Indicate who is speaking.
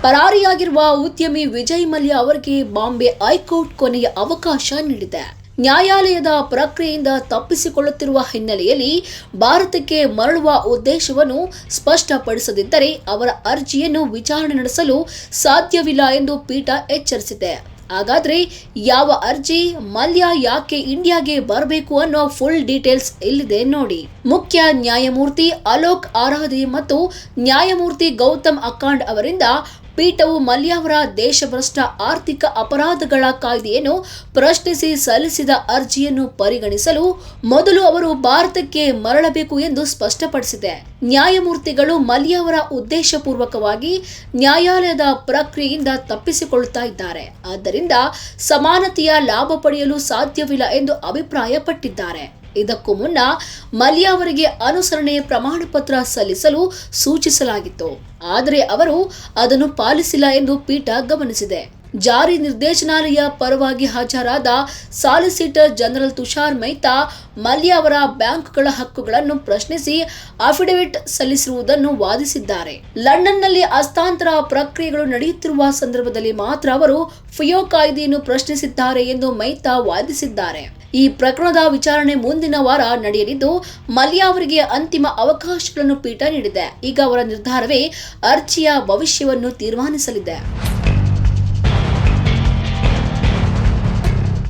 Speaker 1: ಪರಾರಿಯಾಗಿರುವ ಉದ್ಯಮಿ ವಿಜಯ್ ಮಲ್ಯ ಅವರಿಗೆ ಬಾಂಬೆ ಹೈಕೋರ್ಟ್ ಕೊನೆಯ ಅವಕಾಶ ನೀಡಿದೆ. ನ್ಯಾಯಾಲಯದ ಪ್ರಕ್ರಿಯೆಯಿಂದ ತಪ್ಪಿಸಿಕೊಳ್ಳುತ್ತಿರುವ ಹಿನ್ನೆಲೆಯಲ್ಲಿ ಭಾರತಕ್ಕೆ ಮರಳುವ ಉದ್ದೇಶವನ್ನು ಸ್ಪಷ್ಟಪಡಿಸದಿದ್ದರೆ ಅವರ ಅರ್ಜಿಯನ್ನು ವಿಚಾರಣೆ ನಡೆಸಲು ಸಾಧ್ಯವಿಲ್ಲ ಎಂದು ಪೀಠ ಎಚ್ಚರಿಸಿದೆ. ಹಾಗಾದ್ರೆ ಯಾವ ಅರ್ಜಿ, ಮಲ್ಯ ಯಾಕೆ ಇಂಡಿಯಾಗೆ ಬರಬೇಕು ಅನ್ನೋ ಫುಲ್ ಡೀಟೇಲ್ಸ್ ಇಲ್ಲಿದೆ ನೋಡಿ. ಮುಖ್ಯ ನ್ಯಾಯಮೂರ್ತಿ ಅಲೋಕ್ ಆರಾಧೆ ಮತ್ತು ನ್ಯಾಯಮೂರ್ತಿ ಗೌತಮ್ ಅಖಾಂಡ್ ಅವರಿಂದ ಪೀಠವು ಮಲ್ಯ ಅವರ ದೇಶಭ್ರಷ್ಟ ಆರ್ಥಿಕ ಅಪರಾಧಗಳ ಕಾಯ್ದೆಯನ್ನು ಪ್ರಶ್ನಿಸಿ ಸಲ್ಲಿಸಿದ ಅರ್ಜಿಯನ್ನು ಪರಿಗಣಿಸಲು ಮೊದಲು ಅವರು ಭಾರತಕ್ಕೆ ಮರಳಬೇಕು ಎಂದು ಸ್ಪಷ್ಟಪಡಿಸಿದೆ. ನ್ಯಾಯಮೂರ್ತಿಗಳು ಮಲ್ಯ ಅವರ ಉದ್ದೇಶಪೂರ್ವಕವಾಗಿ ನ್ಯಾಯಾಲಯದ ಪ್ರಕ್ರಿಯೆಯಿಂದ ತಪ್ಪಿಸಿಕೊಳ್ಳುತ್ತಾ ಇದ್ದಾರೆ, ಆದ್ದರಿಂದ ಸಮಾನತೆಯ ಲಾಭ ಪಡೆಯಲು ಸಾಧ್ಯವಿಲ್ಲ ಎಂದು ಅಭಿಪ್ರಾಯಪಟ್ಟಿದ್ದಾರೆ. ಇದಕ್ಕೂ ಮುನ್ನ ಮಲ್ಯ ಅವರಿಗೆ ಅನುಸರಣೆ ಪ್ರಮಾಣ ಪತ್ರ ಸಲ್ಲಿಸಲು ಸೂಚಿಸಲಾಗಿತ್ತು, ಆದರೆ ಅವರು ಅದನ್ನು ಪಾಲಿಸಿಲ್ಲ ಎಂದು ಪೀಠ ಗಮನಿಸಿದೆ. ಜಾರಿ ನಿರ್ದೇಶನಾಲಯ ಪರವಾಗಿ ಹಾಜರಾದ ಸಾಲಿಸಿಟರ್ ಜನರಲ್ ತುಷಾರ್ ಮೆಹ್ತಾ ಮಲ್ಯ ಅವರ ಬ್ಯಾಂಕ್ಗಳ ಹಕ್ಕುಗಳನ್ನು ಪ್ರಶ್ನಿಸಿ ಅಫಿಡವಿಟ್ ಸಲ್ಲಿಸಿರುವುದನ್ನು ವಾದಿಸಿದ್ದಾರೆ. ಲಂಡನ್ನಲ್ಲಿ ಹಸ್ತಾಂತರ ಪ್ರಕ್ರಿಯೆಗಳು ನಡೆಯುತ್ತಿರುವ ಸಂದರ್ಭದಲ್ಲಿ ಮಾತ್ರ ಅವರು ಫಿಯೋ ಕಾಯ್ದೆಯನ್ನು ಪ್ರಶ್ನಿಸಿದ್ದಾರೆ ಎಂದು ಮೆಹ್ತಾ ವಾದಿಸಿದ್ದಾರೆ. ಈ ಪ್ರಕರಣದ ವಿಚಾರಣೆ ಮುಂದಿನ ವಾರ ನಡೆಯಲಿದ್ದು, ಮಲ್ಯ ಅವರಿಗೆ ಅಂತಿಮ ಅವಕಾಶಗಳನ್ನು ಪೀಠ ನೀಡಿದೆ. ಈಗ ಅವರ ನಿರ್ಧಾರವೇ ಅರ್ಜಿಯ ಭವಿಷ್ಯವನ್ನು ತೀರ್ಮಾನಿಸಲಿದೆ.